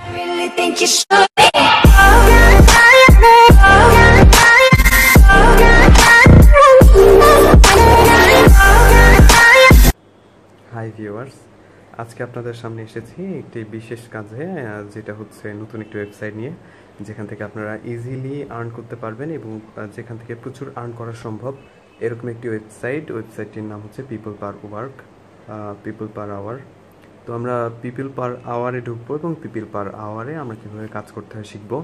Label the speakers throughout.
Speaker 1: really think you should.
Speaker 2: Hi viewers, আজকে আপনাদের সামনে এসেছি একটি বিশেষ কাজে, যেটা হচ্ছে নতুন একটি ওয়েবসাইট নিয়ে, যেখান থেকে আপনারা ইজিলি আর্ন করতে পারবেন এবং যেখান থেকে প্রচুর আর্ন করা সম্ভব এরকম একটি ওয়েবসাইটটির নাম হচ্ছে people per work, people per hour. তো আমরা পিপল পার আওয়ারে ঢুকবো এবং পিপল পার আওয়ারে আমরা কীভাবে কাজ করতে হয় শিখবো।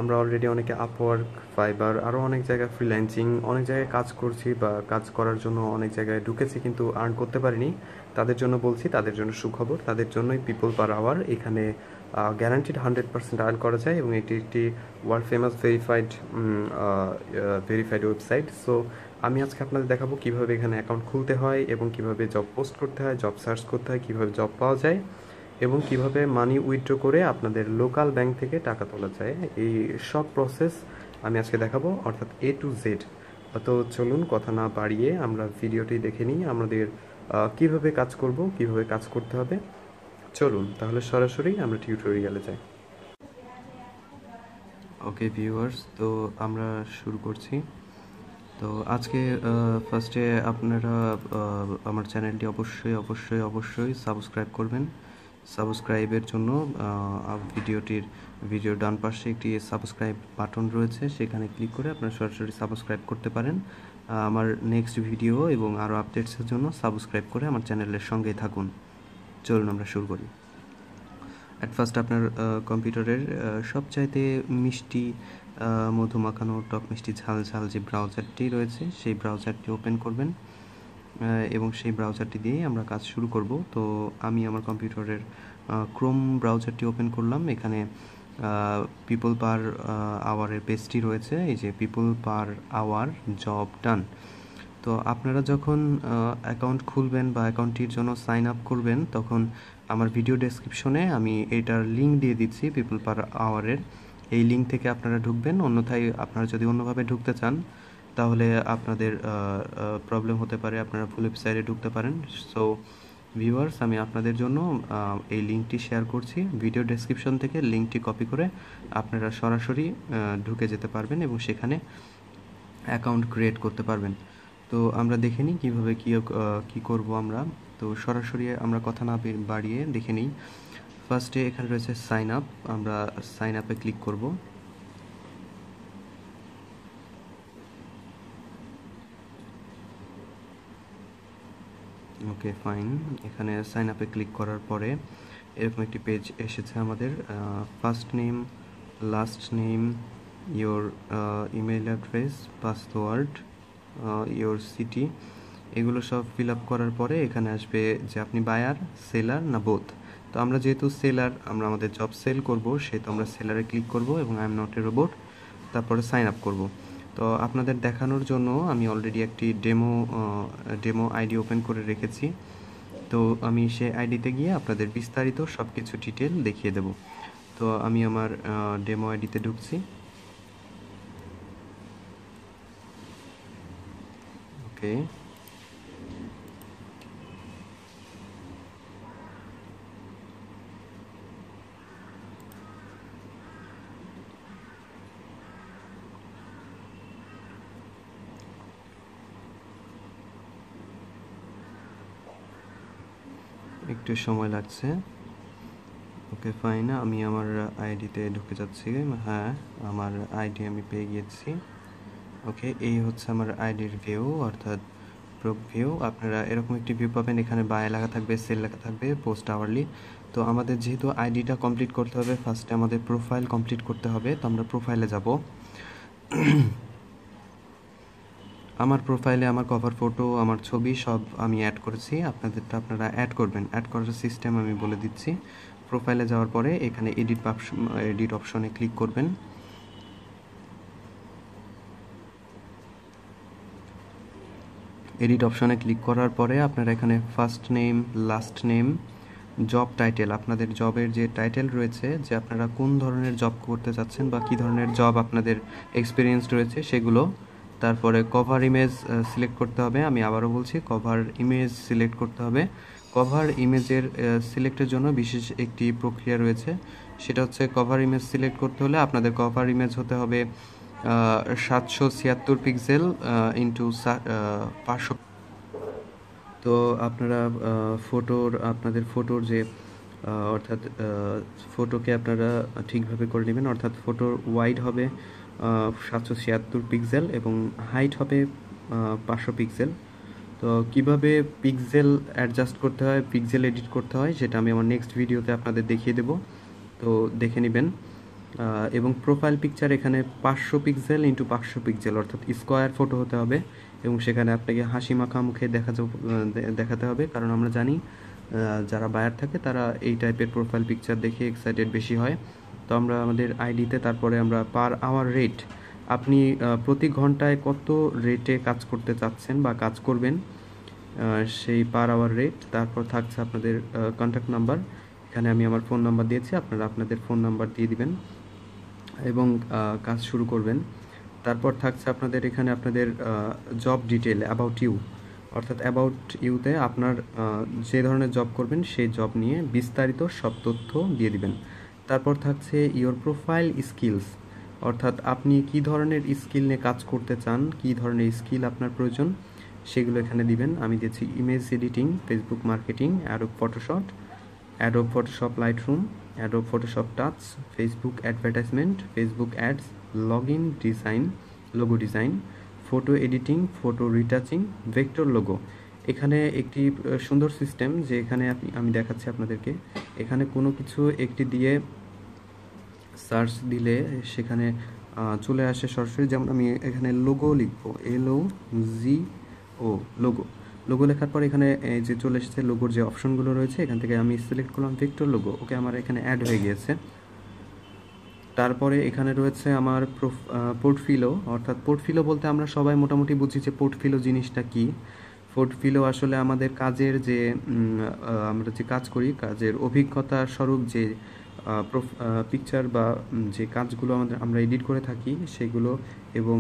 Speaker 2: আমরা অলরেডি অনেকে আপওয়ার্ক, ফাইবার, আরও অনেক জায়গায় ফ্রিল্যান্সিং অনেক জায়গায় কাজ করছি বা কাজ করার জন্য অনেক জায়গায় ঢুকেছি কিন্তু আর্ন করতে পারিনি। তাদের জন্য বলছি, তাদের জন্য সুখবর, তাদের জন্যই পিপল পার আওয়ার। এখানে গ্যারান্টিড 100% আর্ন করা যায় এবং এটি একটি world famous verified website. So আমি আজকে আপনাদের দেখাবো কীভাবে এখানে অ্যাকাউন্ট খুলতে হয় এবং কীভাবে জব পোস্ট করতে হয়, জব সার্চ করতে হয়, কীভাবে জব পাওয়া যায় এবং কিভাবে মানি উইথড্র করে আপনাদের লোকাল ব্যাংক থেকে টাকা তোলা যায়। এই সব প্রসেস আমি আজকে দেখাবো, অর্থাৎ A to Z। তো চলুন কথা না বাড়িয়ে আমরা ভিডিওটি দেখে নিই, আমাদের কিভাবে কাজ করব, কিভাবে কাজ করতে হবে। চলুন তাহলে সরাসরি আমরা টিউটোরিয়ালে যাই। ওকে ভিউয়ার্স, তো আমরা শুরু করছি। তো আজকে ফার্স্টে আপনারা আমার চ্যানেলটি অবশ্যই সাবস্ক্রাইব করবেন। সাবস্ক্রাইবের জন্য ভিডিওর ডান পাশে একটি সাবস্ক্রাইব বাটন রয়েছে, সেখানে ক্লিক করে আপনারা সরাসরি সাবস্ক্রাইব করতে পারেন। আমার নেক্সট ভিডিও এবং আরও আপডেটসের জন্য সাবস্ক্রাইব করে আমার চ্যানেলের সঙ্গেই থাকুন। চলুন আমরা শুরু করি। অ্যাট ফার্স্ট আপনার কম্পিউটারের সবচাইতে মিষ্টি মধু মাখানো টক মিষ্টি ঝাল ঝাল যে ব্রাউজারটি রয়েছে সেই ব্রাউজারটি ওপেন করবেন এবং সেই ব্রাউজারটি দিয়েই আমরা কাজ শুরু করব। তো আমি আমার কম্পিউটারের ক্রোম ব্রাউজারটি ওপেন করলাম। এখানে পিপল পার আওয়ারের পেজটি রয়েছে, এই যে পিপল পার আওয়ার জব ডান। তো আপনারা যখন অ্যাকাউন্ট খুলবেন বা অ্যাকাউন্টটির জন্য সাইন আপ করবেন, তখন আমার ভিডিও ডেসক্রিপশনে আমি এটার লিঙ্ক দিয়ে দিচ্ছি পিপল পার আওয়ারের। এই লিঙ্ক থেকে আপনারা ঢুকবেন, অন্যথায় আপনারা যদি অন্যভাবে ঢুকতে চান তাহলে আপনাদের প্রবলেম হতে পারে, আপনারা ভুল ওয়েবসাইটে ঢুকতে পারেন। সো ভিউয়ার্স, আমি আপনাদের জন্য এই লিঙ্কটি শেয়ার করছি। ভিডিও ডেসক্রিপশন থেকে লিঙ্কটি কপি করে আপনারা সরাসরি ঢুকে যেতে পারবেন এবং সেখানে অ্যাকাউন্ট ক্রিয়েট করতে পারবেন। তো আমরা দেখে নিই কীভাবে কী করব আমরা। তো সরাসরি আমরা কথা না বাড়িয়ে দেখে নিই। ফার্স্টে এখানে রয়েছে সাইন আপ, আমরা সাইন আপে ক্লিক করব। ওকে ফাইন, এখানে সাইন আপে ক্লিক করার পরে এরকম একটি পেজ এসেছে আমাদের। First name, last name, your email address, password, your city, এগুলো সব ফিল আপ করার পরে এখানে আসবে যে আপনি বায়ার, সেলার না বোথ। তো আমরা যেহেতু সেলার, আমরা আমাদের জব সেল করব, সেহেতু আমরা সেলারে ক্লিক করব এবং I am not a robot, তারপরে সাইন আপ করব। তো আপনাদের দেখানোর জন্য আমি অলরেডি একটি ডেমো আইডি ওপেন করে রেখেছি। তো আমি সেই আইডিতে গিয়ে আপনাদের বিস্তারিত সব কিছু ডিটেল দেখিয়ে দেব। তো আমি আমার ডেমো আইডিতে ঢুকছি। ওকে, একটু সময় লাগছে। ওকে ফাইন, আমি আমার আইডিতে ঢুকে যাচ্ছি। হ্যাঁ, আমার আইডি আমি পেয়ে গিয়েছি। ওকে, এই হচ্ছে আমার আইডির ভিউ, অর্থাৎ প্রুফ ভিউ। আপনারা এরকম একটি ভিউ পাবেন, এখানে বাই লেখা থাকবে, সেল লেখা থাকবে, পোস্ট আওয়ারলি। তো আমাদের যেহেতু আইডিটা কমপ্লিট করতে হবে, ফার্স্টে আমাদের প্রোফাইল কমপ্লিট করতে হবে। তো আমরা প্রোফাইলে যাব। আমার প্রোফাইলে আমার কভার ফটো, আমার ছবি সব আমি অ্যাড করেছি। আপনাদেরটা আপনারা অ্যাড করবেন। অ্যাড করার সিস্টেম আমি বলে দিচ্ছি। প্রোফাইলে যাওয়ার পরে এখানে এডিট অপশনে ক্লিক করবেন। এডিট অপশনে ক্লিক করার পরে আপনারা এখানে first name, last name, job title, আপনাদের জবের যে টাইটেল রয়েছে, যে আপনারা কোন ধরনের জব করতে চাচ্ছেন বা কী ধরনের জব আপনাদের এক্সপিরিয়েন্স রয়েছে সেগুলো। তারপরে কভার ইমেজ সিলেক্ট করতে হবে। আমি আবারও বলছি, কভার ইমেজ সিলেক্ট করতে হবে। কভার ইমেজের সিলেক্টের জন্য বিশেষ একটি প্রক্রিয়া রয়েছে। সেটা হচ্ছে কভার ইমেজ সিলেক্ট করতে হলে আপনাদের কভার ইমেজ হতে হবে 776 পিক্সেল ইন্টু 500। তো আপনারা আপনাদের ফটোর যে অর্থাৎ ফটোকে আপনারা ঠিকভাবে করে নেবেন, অর্থাৎ ফটোর ওয়াইড হবে 776 পিক্সেল এবং হাইট হবে 500 পিক্সেল। তো কিভাবে পিক্সেল অ্যাডজাস্ট করতে হয়, পিক্সেল এডিট করতে হয়, সেটা আমি আমার নেক্সট ভিডিওতে আপনাদের দেখিয়ে দেব, তো দেখে নেবেন। এবং প্রোফাইল পিকচার এখানে 500 পিক্সেল ইন্টু 500 পিক্সেল অর্থাৎ স্কোয়ার ফটো হতে হবে এবং সেখানে আপনাকে হাসি মাখা মুখে দেখাতে হবে, কারণ আমরা জানি যারা বায়ার থাকে তারা এই টাইপের প্রোফাইল পিকচার দেখে এক্সাইটেড বেশি হয়। তো আমরা আমাদের আইডিতে তারপরে আমরা পার আওয়ার রেট, আপনি প্রতি ঘন্টায় কত রেটে কাজ করতে চাচ্ছেন বা কাজ করবেন সেই পার আওয়ার রেট, তারপর থাকছে আপনাদের কন্ট্যাক্ট নাম্বার। এখানে আমি আমার ফোন নাম্বার দিয়েছি, আপনারা আপনাদের ফোন নাম্বার দিয়ে দিবেন এবং কাজ শুরু করবেন। তারপর থাকছে আপনাদের এখানে আপনাদের জব ডিটেল, অ্যাবাউট ইউ, অর্থাৎ অ্যাবাউট ইউতে আপনার যে ধরনের জব করবেন সেই জব নিয়ে বিস্তারিত সব তথ্য দিয়ে দিবেন। তারপর থাকছে ইওর প্রোফাইল স্কিলস, অর্থাৎ আপনি কি ধরনের স্কিল নিয়ে কাজ করতে চান, কি ধরনের স্কিল আপনার প্রয়োজন সেগুলো এখানে দিবেন। আমি দিচ্ছি image editing, Facebook marketing, Adobe Photoshop Lightroom, Adobe Photoshop touch, Facebook advertisement, Facebook ads, login design, logo design, photo editing, photo retouching, vector logo. এখানে একটি সুন্দর সিস্টেম যে এখানে আমি দেখাচ্ছি আপনাদেরকে, এখানে কোনো কিছু একটি দিয়ে সার্চ দিলে সেখানে চলে আসে সরাসরি। যেমন আমি এখানে লোগো লিখবো, LOGO, লোগো লেখার পর এখানে যে চলে এসেছে লোগোর যে অপশনগুলো রয়েছে, এখান থেকে আমি সিলেক্ট করলাম ভেক্টর লোগো, ওকে আমার এখানে অ্যাড হয়ে গিয়েছে। তারপরে এখানে রয়েছে আমার পোর্টফোলিও, অর্থাৎ পোর্টফোলিও বলতে আমরা সবাই মোটামুটি বুঝি যে পোর্টফোলিও জিনিসটা কি। পোর্টফোলিও আসলে আমাদের কাজের যে আমরা যে কাজ করি, কাজের অভিজ্ঞতা স্বরূপ যে পিকচার বা যে কাজগুলো আমরা এডিট করে থাকি সেগুলো, এবং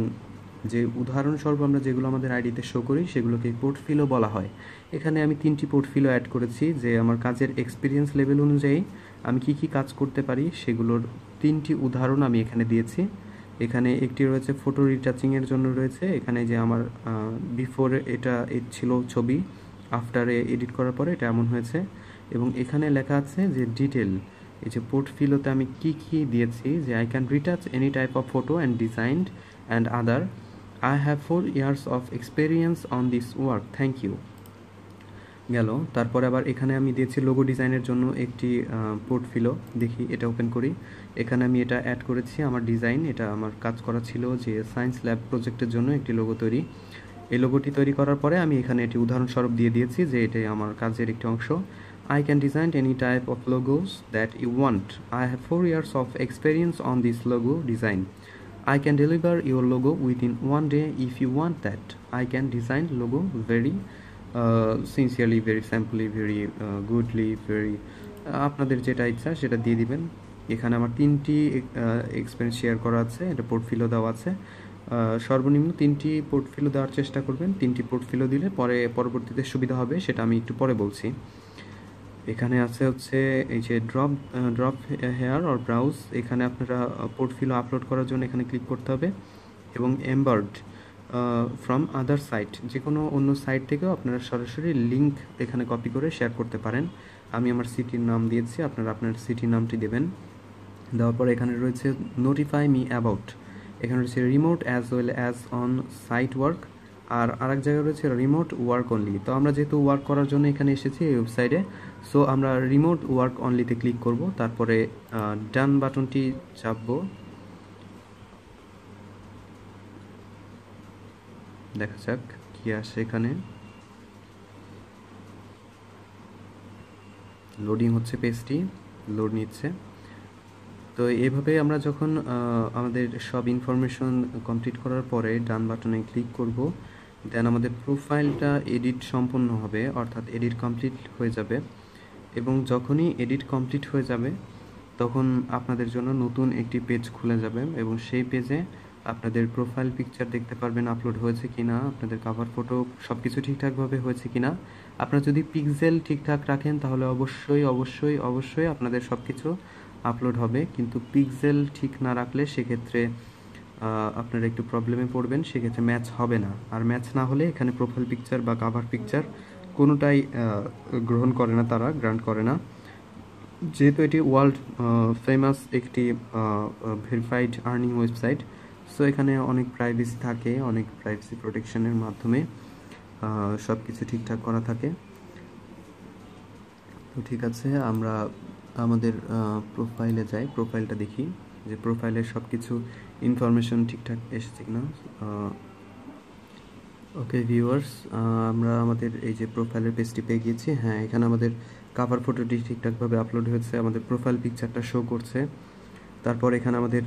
Speaker 2: যে উদাহরণস্বরূপ আমরা যেগুলো আমাদের আইডিতে শো করি সেগুলোকে পোর্টফোলিও বলা হয়। এখানে আমি 3টি পোর্টফোলিও অ্যাড করেছি, যে আমার কাজের এক্সপিরিয়েন্স লেভেল অনুযায়ী আমি কি কাজ করতে পারি সেগুলোর 3টি উদাহরণ আমি এখানে দিয়েছি। এখানে একটি রয়েছে ফটো রিটাচিংয়ের জন্য রয়েছে, এখানে যে আমার বিফোর এটা ছিল ছবি, আফটারে এডিট করার পরে এটা এমন হয়েছে। এবং এখানে লেখা আছে যে ডিটেল, এই যে পোর্টফোলিওতে আমি কি দিয়েছি, যে I can retouch any type of photo and design and other, I have 4 years of experience on this work, thank you গেল। তারপরে আবার এখানে আমি দিয়েছি লোগো ডিজাইনের জন্য একটি পোর্টফোলিও, দেখি এটা ওপেন করি। এখানে আমি এটা অ্যাড করেছি আমার ডিজাইন, এটা আমার কাজ করা ছিল যে সায়েন্স ল্যাব প্রজেক্টের জন্য একটি লোগো তৈরি। এই লোগোটি তৈরি করার পরে আমি এখানে এটি উদাহরণস্বরূপ দিয়ে দিয়েছি যে এটাই আমার কাজের একটি অংশ। I can design any type of logos that you want. I have 4 years of experience on this logo design. I can deliver your logo within 1 day if you want that. I can design logo very sincerely, very simply, very goodly, very আপনাদের যেটা ইচ্ছা সেটা দিয়ে দিবেন। এখানে আমার 3টি experience share করা আছে, এটা পোর্টফোলিও দেওয়া আছে। সর্বনিম্ন 3টি পোর্টফোলিও দেওয়ার চেষ্টা করবেন, 3টি পোর্টফোলিও দিলে পরবর্তীতে সুবিধা হবে, সেটা আমি একটু পরে বলছি। এখানে আছে হচ্ছে এই যে ড্রপ হেয়ার অর ব্রাউজ, এখানে আপনারা পোর্টফোলিও আপলোড করার জন্য এখানে ক্লিক করতে হবে। এবং এমবার্ড ফ্রম আদার সাইট, যে কোনো অন্য সাইট থেকেও আপনারা সরাসরি লিঙ্ক এখানে কপি করে শেয়ার করতে পারেন। আমি আমার সিটির নাম দিয়েছি, আপনারা আপনার সিটির নামটি দেবেন। দেওয়ার পর এখানে রয়েছে নোটিফাই মি অ্যাবাউট, এখানে রয়েছে remote as well as on site work, আর আরেক জায়গায় রয়েছে রিমোট ওয়ার্ক অনলি। তো আমরা যেহেতু ওয়ার্ক করার জন্য এখানে এসেছি এই ওয়েবসাইটে, সো আমরা রিমোট ওয়ার্ক অনলিতে ক্লিক করব, তারপরে ডান বাটনটি চাপবো। দেখা যাক কি আসে, এখানে লোডিং হচ্ছে, পেজটি লোড নিচ্ছে। তো এইভাবে আমরা যখন আমাদের সব ইনফরমেশন কমপ্লিট করার পরে ডান বাটনে ক্লিক করব, দেন আমাদের প্রোফাইলটা এডিট সম্পন্ন হবে, অর্থাৎ এডিট কমপ্লিট হয়ে যাবে। এবং যখনই এডিট কমপ্লিট হয়ে যাবে তখন আপনাদের জন্য নতুন একটি পেজ খুলে যাবে এবং সেই পেজে আপনাদের প্রোফাইল পিকচার দেখতে পারবেন আপলোড হয়েছে কিনা, আপনাদের কভার ফটো সব কিছু ঠিকঠাকভাবে হয়েছে কিনা। আপনারা যদি পিক্সেল ঠিকঠাক রাখেন তাহলে অবশ্যই অবশ্যই অবশ্যই আপনাদের সব কিছু আপলোড হবে, কিন্তু পিক্সেল ঠিক না রাখলে সেক্ষেত্রে আপনারা একটু প্রবলেমে পড়বেন, সেক্ষেত্রে ম্যাচ হবে না। আর ম্যাচ না হলে এখানে প্রোফাইল পিকচার বা কভার পিকচার কোনোটাই গ্রহণ করে না, তারা গ্রান্ট করে না। যেহেতু এটি ওয়ার্ল্ড ফেমাস একটি ভেরিফাইড আর্নিং ওয়েবসাইট, সো এখানে অনেক প্রাইভেসি থাকে, অনেক প্রাইভেসি প্রোটেকশনের মাধ্যমে সব কিছু ঠিকঠাক করা থাকে। তো ঠিক আছে, আমরা আমাদের প্রোফাইলে যাই, প্রোফাইলটা দেখি যে প্রোফাইলের সব কিছু ইনফরমেশন ঠিকঠাক এসেছে কিনা। ওকে ভিউয়ার্স, আমরা আমাদের এই যে প্রোফাইলের পেজটি পেয়ে গিয়েছি। হ্যাঁ, এখানে আমাদের কভার ফটোটি ঠিকঠাকভাবে আপলোড হয়েছে, আমাদের প্রোফাইল পিকচারটা শো করছে। তারপর এখানে আমাদের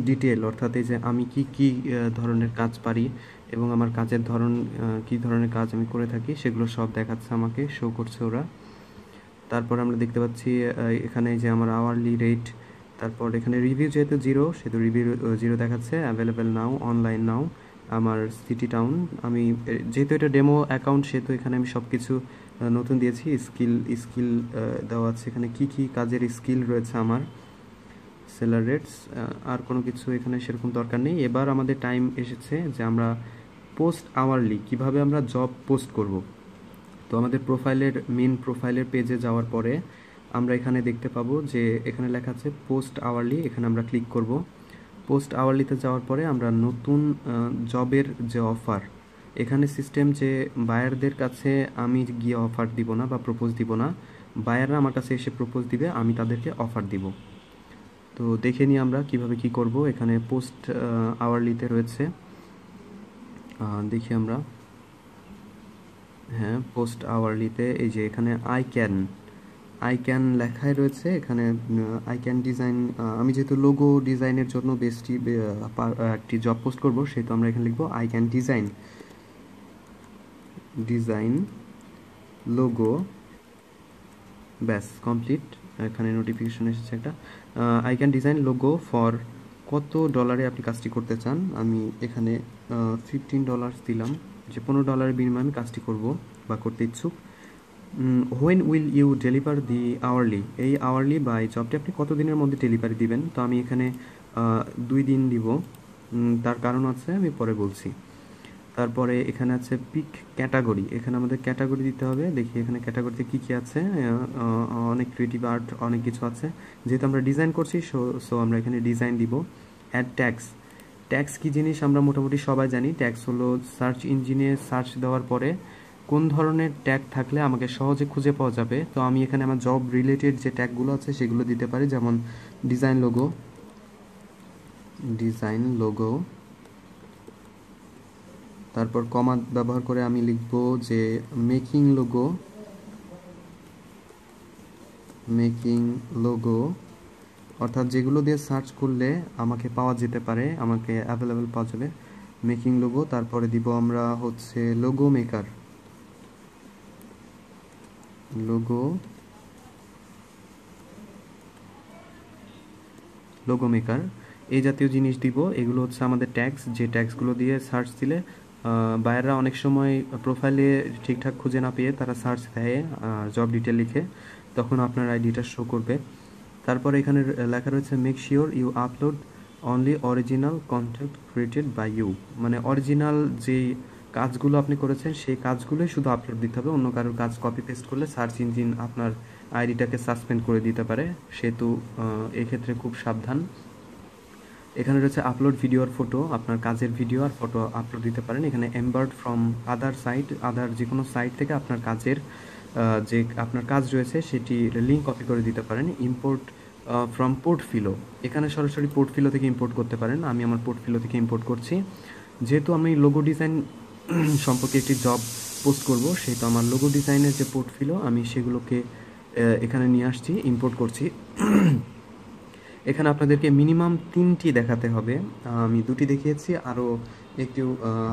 Speaker 2: ডিটেল, অর্থাৎ এই যে আমি কি ধরনের কাজ পারি এবং আমার কাজের ধরন কি ধরনের কাজ আমি করে থাকি সেগুলো সব দেখাচ্ছে, আমাকে শো করছে ওরা। তারপর আমরা দেখতে পাচ্ছি এখানে যে আমার আওয়ারলি রেট, তারপর এখানে রিভিউ যেহেতু 0 সেহেতু রিভিউ 0 দেখাচ্ছে, অ্যাভেলেবেল নাও, অনলাইন নাও, আমার সিটি টাউন। আমি যেহেতু এটা ডেমো অ্যাকাউন্ট সেহেতু এখানে আমি সব কিছু নতুন দিয়েছি। স্কিল দেওয়া আছে এখানে, কি কাজের স্কিল রয়েছে আমার, সেলার রেটস, আর কোনো কিছু এখানে সেরকম দরকার নেই। এবার আমাদের টাইম এসেছে যে আমরা পোস্ট আওয়ারলি কীভাবে আমরা জব পোস্ট করব। তো আমাদের মেন প্রোফাইলের পেজে যাওয়ার পরে আমরা এখানে দেখতে পাবো যে এখানে লেখা আছে পোস্ট আওয়ারলি, এখানে আমরা ক্লিক করব। পোস্ট আওয়ারলিতে যাওয়ার পরে আমরা নতুন জবের যে অফার, এখানে সিস্টেম যে বায়ারদের কাছে আমি গিয়ে অফার দিব না বা প্রপোজ দিব না, বায়াররা আমার কাছে এসে প্রপোজ দিবে, আমি তাদেরকে অফার দিব। তো দেখে নিই আমরা কিভাবে কি করব। এখানে পোস্ট আওয়ারলিতে রয়েছে, দেখি আমরা। হ্যাঁ, পোস্ট আওয়ারলিতে এই যে এখানে আই ক্যান লেখাই রয়েছে। এখানে আই ক্যান ডিজাইন, আমি যেহেতু লোগো ডিজাইনের জন্য একটি জব পোস্ট করব, সেহেতু আমরা এখানে লিখবো আই ক্যান ডিজাইন লোগো, ব্যাস কমপ্লিট। এখানে নোটিফিকেশন এসেছে একটা, I can design logo for কত ডলারে আপনি কাজটি করতে চান। আমি এখানে $15 দিলাম, যে $15 বিনিময়ে আমি কাজটি করব বা করতে ইচ্ছুক। When will you deliver the hourly, এই আওয়ারলি বা এই জবটি আপনি কত দিনের মধ্যে ডেলিভারি দিবেন। তো আমি এখানে 2 দিন দিব, তার কারণ আছে, আমি পরে বলছি। তারপরে এখানে আছে পিক ক্যাটাগরি, এখানে আমাদের ক্যাটাগরি দিতে হবে। দেখি এখানে ক্যাটাগরিতে কী আছে, অনেক ক্রিয়েটিভ আর্ট, অনেক কিছু আছে। যেহেতু আমরা ডিজাইন করছি সো আমরা এখানে ডিজাইন দিব। অ্যাড ট্যাক্স কী জিনিস আমরা মোটামুটি সবাই জানি। ট্যাক্স হলো সার্চ ইঞ্জিনে সার্চ দেওয়ার পরে কোন ধরনের ট্যাগ থাকলে আমাকে সহজে খুঁজে পাওয়া যাবে। তো আমি এখানে আমার জব রিলেটেড যে ট্যাগগুলো আছে সেগুলো দিতে পারি, যেমন ডিজাইন লোগো, তারপর কমা ব্যবহার করে আমি লিখব যে মেকিং লোগো, অর্থাৎ যেগুলো দিয়ে সার্চ করলে আমাকে পাওয়া যেতে পারে, আমাকে অ্যাভেলেবেল পাওয়া যাবে, মেকিং লোগো। তারপরে দিব আমরা হচ্ছে লোগো মেকার, এই জাতীয় জিনিস দিব। এগুলো হচ্ছে আমাদের ট্যাগস, যে ট্যাগসগুলো দিয়ে সার্চ দিলে বায়াররা অনেক সময় প্রোফাইলে ঠিকঠাক খুঁজে না পেয়ে তারা সার্চ দেয় জব ডিটেল লিখে, তখন আপনার আইডিটা শো করবে। তারপরে এখানে লেখা রয়েছে make sure you upload only original content created by you, মানে অরিজিনাল যে কাজগুলো আপনি করেছেন সেই কাজগুলোই শুধু আপলোড দিতে হবে। অন্য কারোর কাজ কপি পেস্ট করলে সার্চ ইঞ্জিন আপনার আইডিটাকে সাসপেন্ড করে দিতে পারে, সেহেতু এক্ষেত্রে খুব সাবধান। এখানে রয়েছে আপলোড ভিডিও আর ফটো, আপনার কাজের ভিডিও আর ফটো আপলোড দিতে পারেন। এখানে এমবার্ড ফ্রম আদার যে কোনো সাইট থেকে আপনার কাজের যে আপনার কাজ রয়েছে সেটি লিঙ্ক কপি করে দিতে পারেন। ইম্পোর্ট ফ্রম পোর্টফোলিও, এখানে সরাসরি পোর্টফোলিও থেকে ইম্পোর্ট করতে পারেন। আমি আমার পোর্টফোলিও থেকে ইম্পোর্ট করছি। যেহেতু আমি লোগো ডিজাইন সম্পর্কে একটি জব পোস্ট করব, সেহেতু আমার লোগো ডিজাইনের যে পোর্টফোলিও আমি সেগুলোকে এখানে নিয়ে আসছি, ইম্পোর্ট করছি। এখানে আপনাদেরকে মিনিমাম 3টি দেখাতে হবে, আমি 2টি দেখিয়েছি, আরও একটু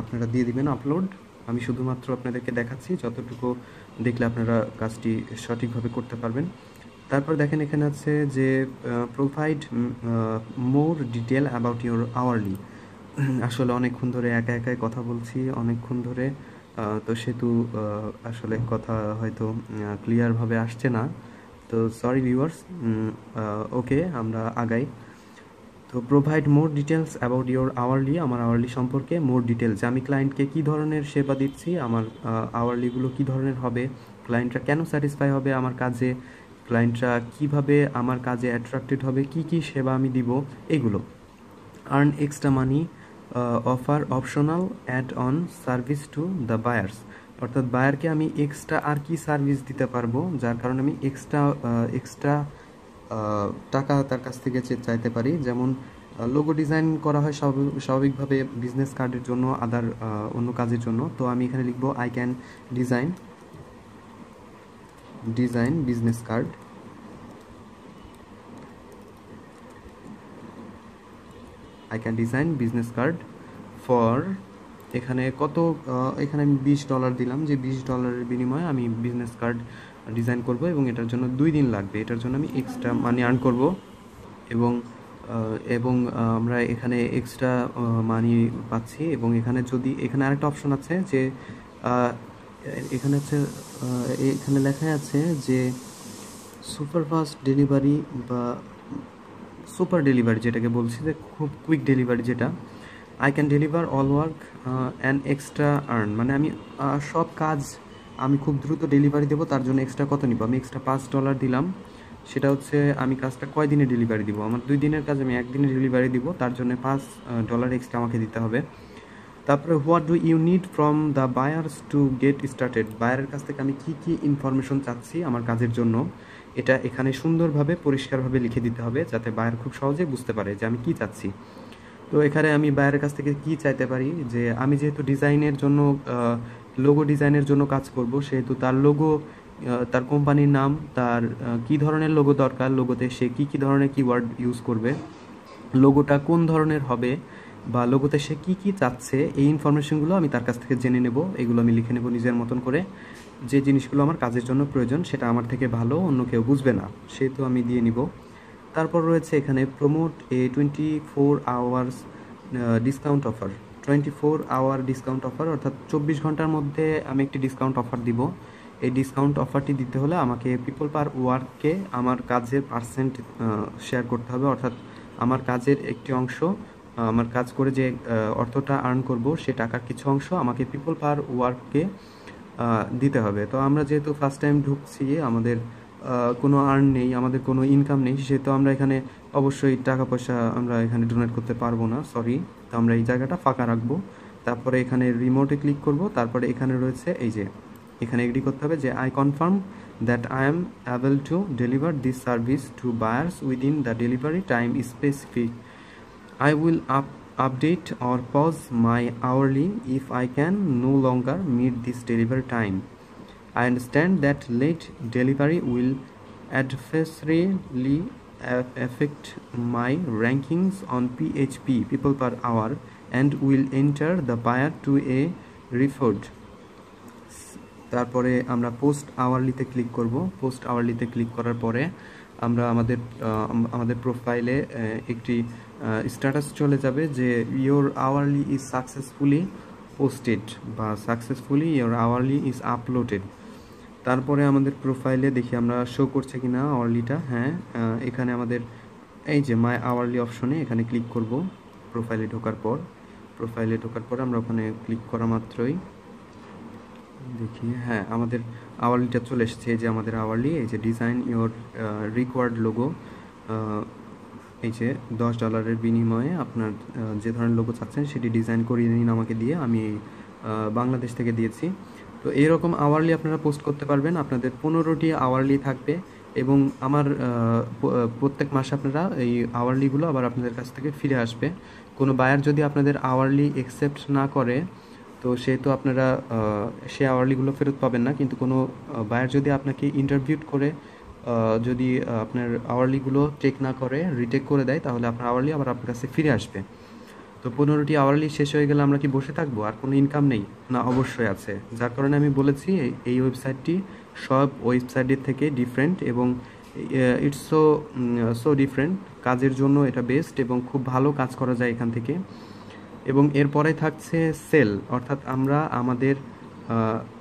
Speaker 2: আপনারা দিয়ে দিবেন আপলোড। আমি শুধুমাত্র আপনাদেরকে দেখাচ্ছি, যতটুকু দেখলে আপনারা কাজটি সঠিকভাবে করতে পারবেন। তারপর দেখেন এখানে আছে যে provide more detail about your hourly, আসলে অনেকক্ষণ ধরে একা একাই কথা বলছি অনেকক্ষণ ধরে, তো সেহেতু আসলে কথা হয়তো ক্লিয়ারভাবে আসছে না। তো সরি ভিউয়ার্স। ওকে, আমরা আগাই। তো provide more details about your hourly, আমার আওয়ারলি সম্পর্কে মোর ডিটেলস, আমি ক্লায়েন্টকে কী ধরনের সেবা দিচ্ছি, আমার আওয়ারলিগুলো কী ধরনের হবে, ক্লায়েন্টরা কেন স্যাটিসফাই হবে আমার কাজে, ক্লায়েন্টরা কীভাবে আমার কাজে অ্যাট্রাক্টেড হবে, কি কি সেবা আমি দিব, এগুলো। Earn extra money, offer optional add on service to the buyers, অর্থাৎ বায়ারকে আমি এক্সট্রা আর কি সার্ভিস দিতে পারবো যার কারণে আমি এক্সট্রা টাকা তার কাছ থেকে চাইতে পারি। যেমন লোগো ডিজাইন করা হয় স্বাভাবিকভাবে বিজনেস কার্ডের জন্য, আদার অন্য কাজের জন্য। তো আমি এখানে লিখবো I can design business card, I can design business card for, এখানে কত, এখানে আমি $20 দিলাম যে $20 বিনিময়ে আমি বিজনেস কার্ড ডিজাইন করব এবং এটার জন্য 2 দিন লাগবে, এটার জন্য আমি এক্সট্রা মানি আর্ন করব। এবং এবং আমরা এখানে এক্সট্রা মানি পাচ্ছি। এবং এখানে আরেকটা অপশন আছে যে এখানে আছে, এখানে লেখা আছে যে সুপারফাস্ট ডেলিভারি বা সুপার ডেলিভারি, যেটাকে বলছি যে খুব কুইক ডেলিভারি, যেটা I can deliver all work and extra earn, মানে আমি সব কাজ আমি খুব দ্রুত ডেলিভারি দেবো, তার জন্য এক্সট্রা কত নিব, আমি এক্সট্রা $5 দিলাম। সেটা হচ্ছে আমি কাজটা কয় দিনে ডেলিভারি দিব, আমার 2 দিনের কাজ আমি 1 দিনে ডেলিভারি দিব, তার জন্য $5 এক্সট্রা আমাকে দিতে হবে। তারপরে what do you need from the buyers to get started, বায়ারের কাছ থেকে আমি কি কি ইনফরমেশন চাচ্ছি আমার কাজের জন্য, এটা এখানে সুন্দরভাবে পরিষ্কারভাবে লিখে দিতে হবে যাতে বায়ার খুব সহজে বুঝতে পারে যে আমি কি চাচ্ছি। তো এখানে আমি বায়ারের কাছ থেকে কি চাইতে পারি, যে আমি যেহেতু ডিজাইনের জন্য লোগো ডিজাইনের জন্য কাজ করব, সেহেতু তার লোগো, তার কোম্পানির নাম, তার কী ধরনের লোগো দরকার, লোগোতে সে কী ধরনের কিওয়ার্ড ইউজ করবে, লোগোটা কোন ধরনের হবে, বা লোগোতে সে কী চাচ্ছে, এই ইনফরমেশনগুলো আমি তার কাছ থেকে জেনে নেব। এগুলো আমি লিখে নেব নিজের মতন করে, যে জিনিসগুলো আমার কাজের জন্য প্রয়োজন সেটা আমার থেকে ভালো অন্য কেউ বুঝবে না, সেহেতু আমি দিয়ে নিব। তারপর রয়েছে এখানে promote a 24 hours discount offer, 24 hour discount offer, অর্থাৎ 24 ঘন্টার মধ্যে আমি একটি ডিসকাউন্ট অফার দিব। এই ডিসকাউন্ট অফারটি দিতে হলে আমাকে পিপল পার ওয়ার্ককে আমার কাজের পার্সেন্ট শেয়ার করতে হবে, অর্থাৎ আমার কাজের একটি অংশ, আমার কাজ করে যে অর্থটা আর্ন করব সে টাকার কিছু অংশ আমাকে পিপল পার ওয়ার্ককে দিতে হবে। তো আমরা যেহেতু ফার্স্ট টাইম ঢুকছি, আমাদের কোনো আর্ন নেই, আমাদের কোনো ইনকাম নেই, সেহেতু আমরা এখানে অবশ্যই টাকা পয়সা আমরা এখানে ডোনেট করতে পারবো না, সরি। তো আমরা এই জায়গাটা ফাঁকা রাখবো। তারপরে এখানে রিমোটে ক্লিক করব। তারপরে এখানে রয়েছে এই যে এখানে এগ্রি করতে হবে যে I confirm that I am able to deliver this service to buyers within the delivery time specific. I will update or pause my hourly if I can no longer meet this delivery time. I understand that late delivery will adversely affect my rankings on PHP, people per hour, and will enter the buyer to a refund. তারপরে আমরা post আওয়ারলিতে click করব। Post আওয়ারলিতে click করার পরে আমরা আমাদের প্রোফাইলে একটি status চলে যাবে যে your hourly is successfully posted বা successfully your hourly is uploaded. তারপরে আমাদের প্রোফাইলে দেখি আমরা শো করছে কিনা আওয়ারলিটা। হ্যাঁ, এখানে আমাদের এই যে মাই আওয়ারলি অপশনে এখানে ক্লিক করব। প্রোফাইলে ঢোকার পর আমরা ওখানে ক্লিক করা মাত্রই দেখি, হ্যাঁ, আমাদের আওয়ারলিটা চলে এসেছে। এই যে আমাদের আওয়ারলি, এই যে ডিজাইন ইয়োর রিকোয়ার্ড লোগো, এই যে $10 বিনিময়ে আপনার যে ধরনের লোগো চাচ্ছেন সেটি ডিজাইন করিয়ে নিন আমাকে দিয়ে, আমি বাংলাদেশ থেকে দিয়েছি। তো এইরকম আওয়ারলি আপনারা পোস্ট করতে পারবেন, আপনাদের 15টি আওয়ারলি থাকবে এবং আমার প্রত্যেক মাসে আপনারা এই আওয়ারলিগুলো আবার আপনাদের কাছ থেকে ফিরে আসবে। কোনো বায়ার যদি আপনাদের আওয়ারলি অ্যাকসেপ্ট না করে তো সেহেতু আপনারা সে আওয়ারলিগুলো ফেরত পাবেন না, কিন্তু কোনো বায়ার যদি আপনাকে ইন্টারভিউ করে যদি আপনার আওয়ারলিগুলো টেক না করে, রিটেক করে দেয়, তাহলে আপনার আওয়ারলি আবার আপনার কাছে ফিরে আসবে। তো 15টি আওয়ারলি শেষ হয়ে গেলে আমরা কি বসে থাকবো, আর কোনো ইনকাম নেই না? অবশ্যই আছে, যার কারণে আমি বলেছি এই ওয়েবসাইটটি সব ওয়েবসাইটের থেকে ডিফারেন্ট এবং ইটস সো ডিফারেন্ট। কাজের জন্য এটা বেস্ট এবং খুব ভালো কাজ করা যায় এখান থেকে। এবং এরপরে থাকছে সেল, অর্থাৎ আমরা আমাদের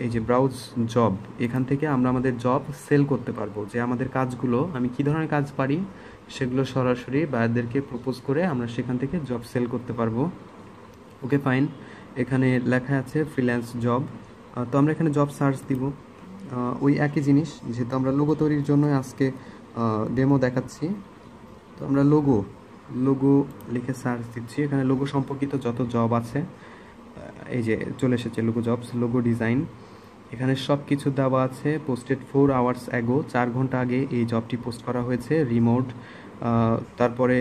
Speaker 2: এই যে ব্রাউজ জব, এখান থেকে আমরা আমাদের জব সেল করতে পারবো, যে আমাদের কাজগুলো আমি কী ধরনের কাজ পারি সেগুলো সরাসরি বায়ারদেরকে প্রপোজ করে আমরা সেখান থেকে জব সেল করতে পারবো। ওকে ফাইন, এখানে লেখা আছে ফ্রিল্যান্স জব। তো আমরা এখানে জব সার্চ দিব, ওই একই জিনিস, যেহেতু আমরা লোগো তৈরির জন্য আজকে ডেমো দেখাচ্ছি। তো আমরা লোগো লিখে সার্চ দিচ্ছি, এখানে লোগো সম্পর্কিত যত জব আছে এই যে চলে এসেছে লোগো জবস, লোগো ডিজাইন, এখানে সব কিছু দেওয়া আছে। পোস্টেড 4 আওয়ার্স অ্যাগো, 4 ঘন্টা আগে এই জবটি পোস্ট করা হয়েছে, রিমোট। তারপরে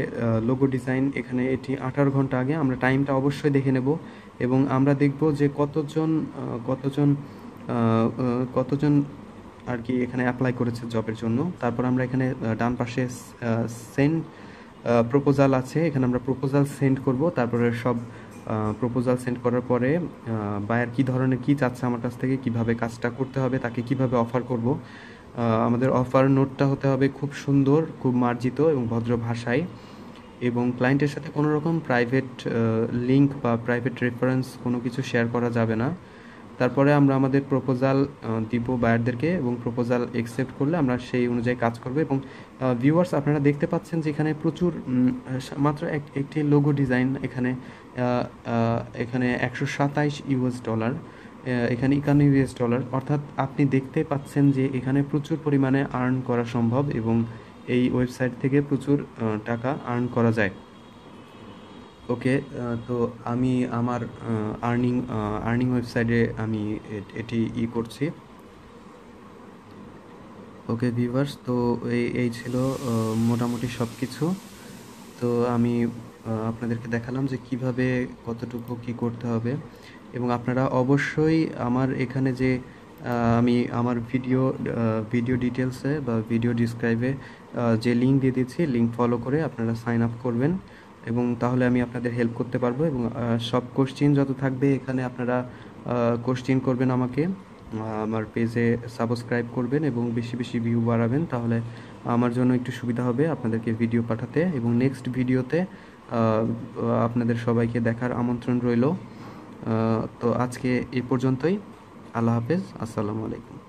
Speaker 2: লোগো ডিজাইন, এখানে এটি 18 ঘন্টা আগে। আমরা টাইমটা অবশ্যই দেখে নেব এবং আমরা দেখব যে কতজন আর কি এখানে অ্যাপ্লাই করেছে জবের জন্য। তারপর আমরা এখানে ডান পাশে সেন্ড প্রপোজাল আছে, এখানে আমরা প্রপোজাল সেন্ড করব। তারপরে সব প্রপোজাল সেন্ড করার পরে বায়ার কী ধরনের কী চাচ্ছে আমার কাছ থেকে, কিভাবে কাজটা করতে হবে, তাকে কিভাবে অফার করব। আমাদের অফার নোটটা হতে হবে খুব সুন্দর, খুব মার্জিত এবং ভদ্র ভাষায়, এবং ক্লায়েন্টের সাথে কোনো রকম প্রাইভেট লিঙ্ক বা প্রাইভেট রেফারেন্স কোনো কিছু শেয়ার করা যাবে না। তারপরে আমরা আমাদের প্রপোজাল দিব বায়ারদেরকে, এবং প্রপোজাল অ্যাকসেপ্ট করলে আমরা সেই অনুযায়ী কাজ করব। এবং ভিউয়ার্স, আপনারা দেখতে পাচ্ছেন যে এখানে প্রচুর মাত্র একটি লোগো ডিজাইন, এখানে $127, এখানে $51, অর্থাৎ আপনি দেখতে পাচ্ছেন যে এখানে প্রচুর পরিমাণে আর্ন করা সম্ভব এবং এই ওয়েবসাইট থেকে প্রচুর টাকা আর্ন করা যায়। ওকে, তো আমি আমার আর্নিং ওয়েবসাইটে আমি এটি করছি। ওকে ভিউয়ার্স, তো এই ছিল মোটামুটি সব কিছু। তো আমি আপনাদেরকে দেখালাম যে কিভাবে কতটুকু কি করতে হবে, এবং আপনারা অবশ্যই আমার এখানে যে আমি আমার ভিডিও ডিটেলসে বা ভিডিও ডিসক্রাইবে যে লিঙ্ক দিয়ে দিচ্ছি, লিঙ্ক ফলো করে আপনারা সাইন আপ করবেন, এবং তাহলে আমি আপনাদের হেল্প করতে পারবো। এবং সব কোশ্চিন যত থাকবে এখানে আপনারা কোশ্চিন করবেন আমাকে, আমার পেজে সাবস্ক্রাইব করবেন এবং বেশি বেশি ভিউ বাড়াবেন, তাহলে আমার জন্য একটু সুবিধা হবে আপনাদেরকে ভিডিও পাঠাতে। এবং নেক্সট ভিডিওতে আপনাদের সবাইকে দেখার আমন্ত্রণ রইল। তো আজকে এই পর্যন্তই। আল্লাহ হাফেজ, আসসালামু আলাইকুম।